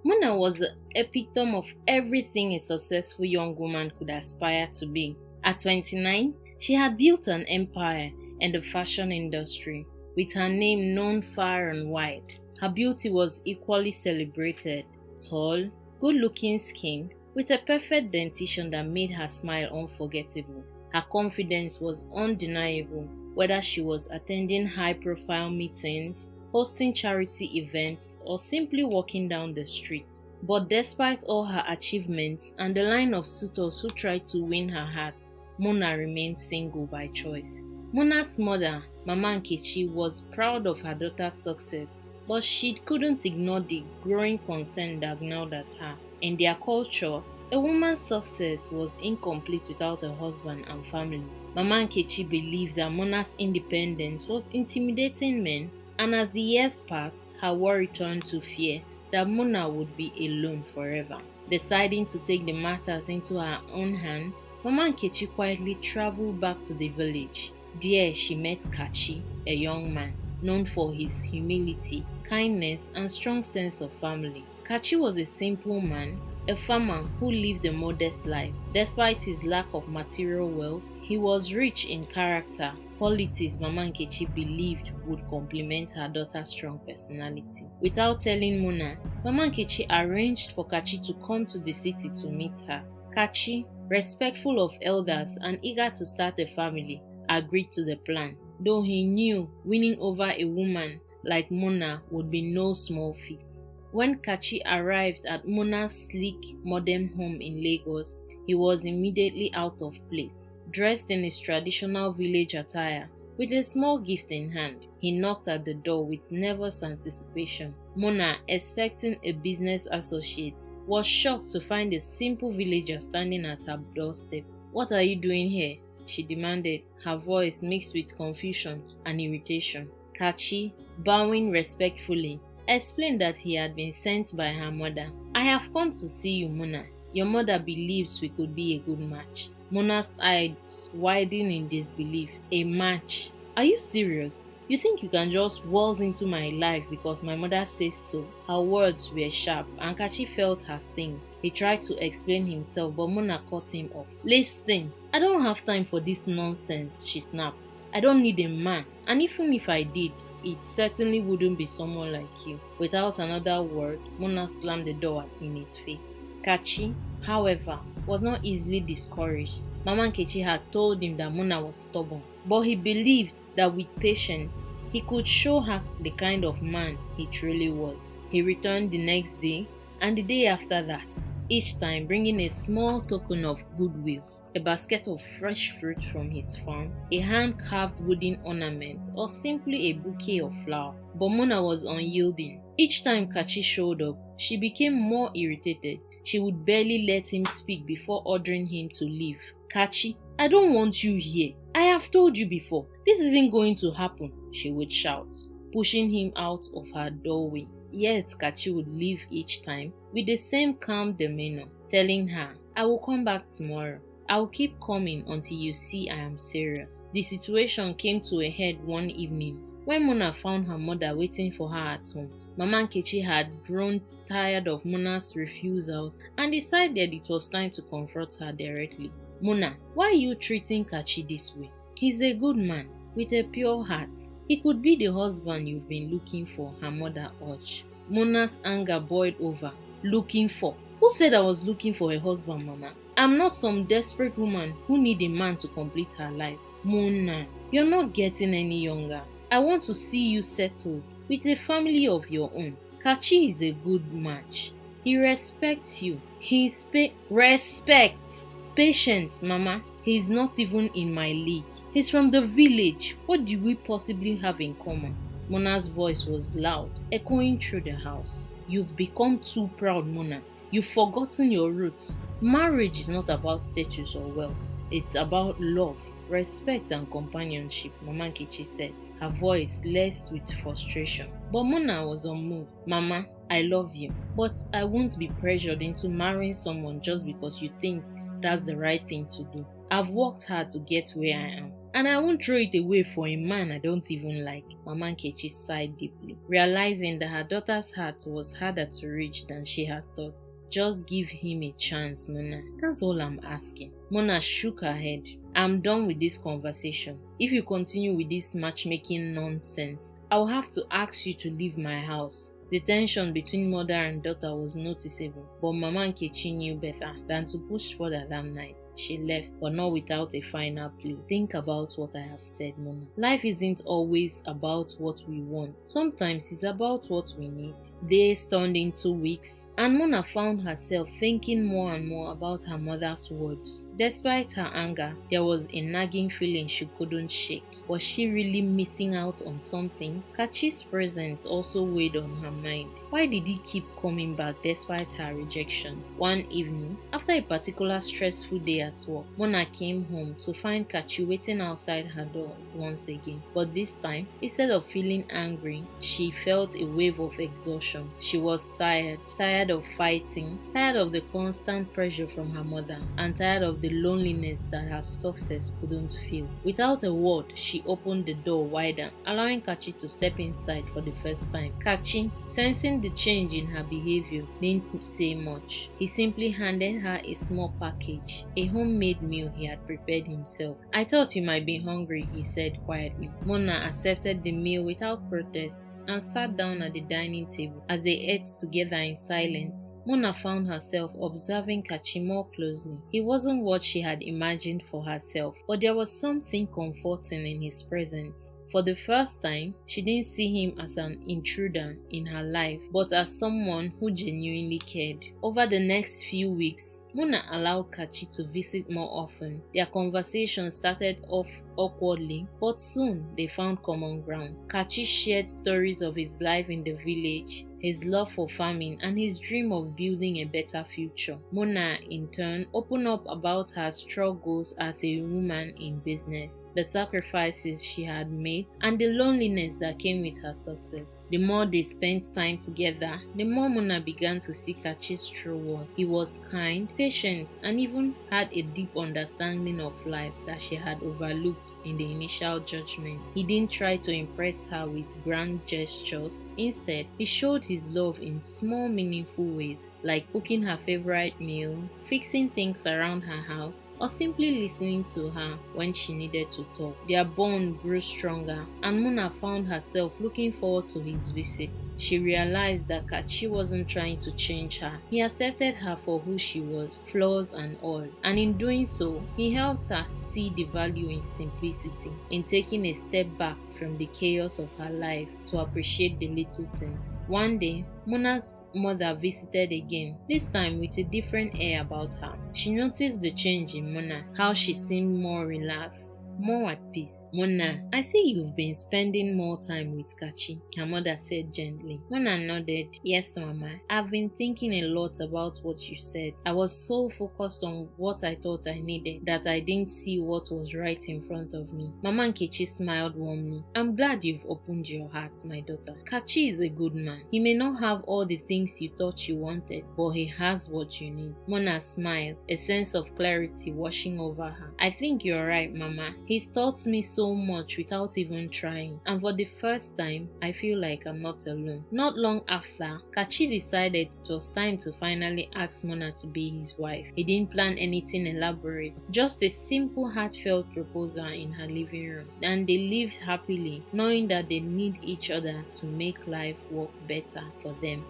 Mona was the epitome of everything a successful young woman could aspire to be. At 29, she had built an empire in the fashion industry, with her name known far and wide. Her beauty was equally celebrated: tall, good-looking skin, with a perfect dentition that made her smile unforgettable. Her confidence was undeniable, whether she was attending high-profile meetings, hosting charity events, or simply walking down the street. But despite all her achievements and the line of suitors who tried to win her heart, Mona remained single by choice. Mona's mother, Mama Nkechi, was proud of her daughter's success, but she couldn't ignore the growing concern that gnawed at her. In their culture, a woman's success was incomplete without a husband and family. Mama Nkechi believed that Mona's independence was intimidating men, and as the years passed, her worry turned to fear that Mona would be alone forever. Deciding to take the matters into her own hand, Mama Nkechi quietly traveled back to the village. There she met Kachi, a young man known for his humility, kindness, and strong sense of family. Kachi was a simple man, a farmer who lived a modest life. Despite his lack of material wealth, he was rich in character, qualities Mama Nkechi believed would complement her daughter's strong personality. Without telling Mona, Mama Nkechi arranged for Kachi to come to the city to meet her. Kachi, respectful of elders and eager to start a family, agreed to the plan, though he knew winning over a woman like Mona would be no small feat. When Kachi arrived at Mona's sleek, modern home in Lagos, he was immediately out of place. Dressed in his traditional village attire, with a small gift in hand, he knocked at the door with nervous anticipation. Mona, expecting a business associate, was shocked to find a simple villager standing at her doorstep. "What are you doing here?" she demanded, her voice mixed with confusion and irritation. Kachi, bowing respectfully, explained that he had been sent by her mother. "I have come to see you, Mona. Your mother believes we could be a good match." Mona's eyes widened in disbelief. "A match? Are you serious? You think you can just waltz into my life because my mother says so?" Her words were sharp, and Kachi felt her sting. He tried to explain himself, but Mona cut him off. "Listen, I don't have time for this nonsense," she snapped. "I don't need a man, and even if I did, it certainly wouldn't be someone like you." Without another word, Mona slammed the door in his face. Kachi, however, was not easily discouraged. Mama Nkechi had told him that Mona was stubborn, but he believed that with patience, he could show her the kind of man he truly was. He returned the next day and the day after that, each time bringing a small token of goodwill: a basket of fresh fruit from his farm, a hand-carved wooden ornament, or simply a bouquet of flowers. But Mona was unyielding. Each time Kachi showed up, she became more irritated. She would barely let him speak before ordering him to leave. "Kachi, I don't want you here. I have told you before, this isn't going to happen," she would shout, pushing him out of her doorway. Yet Kachi would leave each time with the same calm demeanor, telling her, "I will come back tomorrow. I will keep coming until you see I am serious." The situation came to a head one evening when Mona found her mother waiting for her at home. Mama Nkechi had grown tired of Mona's refusals and decided it was time to confront her directly. "Mona, why are you treating Kachi this way? He's a good man with a pure heart. He could be the husband you've been looking for," her mother urged. Mona's anger boiled over. "Looking for? Who said I was looking for a husband, Mama? I'm not some desperate woman who needs a man to complete her life." "Mona, you're not getting any younger. I want to see you settled with a family of your own. Kachi is a good match. He respects you. He is respect. Patience, Mama. He is not even in my league. He's from the village. What do we possibly have in common?" Mona's voice was loud, echoing through the house. "You've become too proud, Mona. You've forgotten your roots. Marriage is not about status or wealth. It's about love, respect, and companionship," Mama Nkechi said, her voice laced with frustration. But Mona was unmoved. "Mama, I love you, but I won't be pressured into marrying someone just because you think that's the right thing to do. I've worked hard to get where I am. and I won't throw it away for a man I don't even like. Mama Nkechi sighed deeply, realizing that her daughter's heart was harder to reach than she had thought. Just give him a chance, Mona. That's all I'm asking. Mona shook her head. I'm done with this conversation. If you continue with this matchmaking nonsense, I'll have to ask you to leave my house. The tension between mother and daughter was noticeable, but Mama Nkechi knew better than to push further that night. She left, but not without a final plea. Think about what I have said, Mona. Life isn't always about what we want. Sometimes it's about what we need. Days turned into weeks, and Mona found herself thinking more and more about her mother's words. Despite her anger, there was a nagging feeling she couldn't shake. Was she really missing out on something? Kachi's presence also weighed on her mind. Why did he keep coming back despite her rejections? One evening, after a particular stressful day at work, Mona came home to find Kachi waiting outside her door once again. But this time, instead of feeling angry, she felt a wave of exhaustion. She was tired of fighting, tired of the constant pressure from her mother, and tired of the loneliness that her success couldn't fill. Without a word, she opened the door wider, allowing Kachi to step inside for the first time. Kachi, sensing the change in her behavior, didn't say much. He simply handed her a small package, a homemade meal he had prepared himself. I thought you might be hungry, he said quietly. Mona accepted the meal without protest and sat down at the dining table. As they ate together in silence, Mona found herself observing Kachi more closely. He wasn't what she had imagined for herself, but there was something comforting in his presence. For the first time, she didn't see him as an intruder in her life, but as someone who genuinely cared. Over the next few weeks, Mona allowed Kachi to visit more often. Their conversation started off awkwardly, but soon they found common ground. Kachi shared stories of his life in the village, his love for farming, and his dream of building a better future. Mona, in turn, opened up about her struggles as a woman in business, the sacrifices she had made, and the loneliness that came with her success. The more they spent time together, the more Mona began to see Kachi's true worth. He was kind, patient, and even had a deep understanding of life that she had overlooked in the initial judgment. He didn't try to impress her with grand gestures. Instead, he showed his love in small, meaningful ways, like cooking her favorite meal, fixing things around her house, or simply listening to her when she needed to talk. Their bond grew stronger, and Mona found herself looking forward to his visit. She realized that Kachi wasn't trying to change her. He accepted her for who she was, flaws and all, and in doing so, he helped her see the value in simplicity, in taking a step back from the chaos of her life to appreciate the little things. One day, Mona's mother visited again, this time with a different air about her. She noticed the change in Mona, how she seemed more relaxed, more at peace. Mona, I see you've been spending more time with Kachi, her mother said gently. Mona nodded. Yes, Mama. I've been thinking a lot about what you said. I was so focused on what I thought I needed that I didn't see what was right in front of me. Mama Nkechi smiled warmly. I'm glad you've opened your heart, my daughter. Kachi is a good man. He may not have all the things you thought you wanted, but he has what you need. Mona smiled, a sense of clarity washing over her. I think you're right, Mama. He's taught me so much without even trying, and for the first time, I feel like I'm not alone. Not long after, Kachi decided it was time to finally ask Mona to be his wife. He didn't plan anything elaborate, just a simple heartfelt proposal in her living room, and they lived happily, knowing that they need each other to make life work better for them.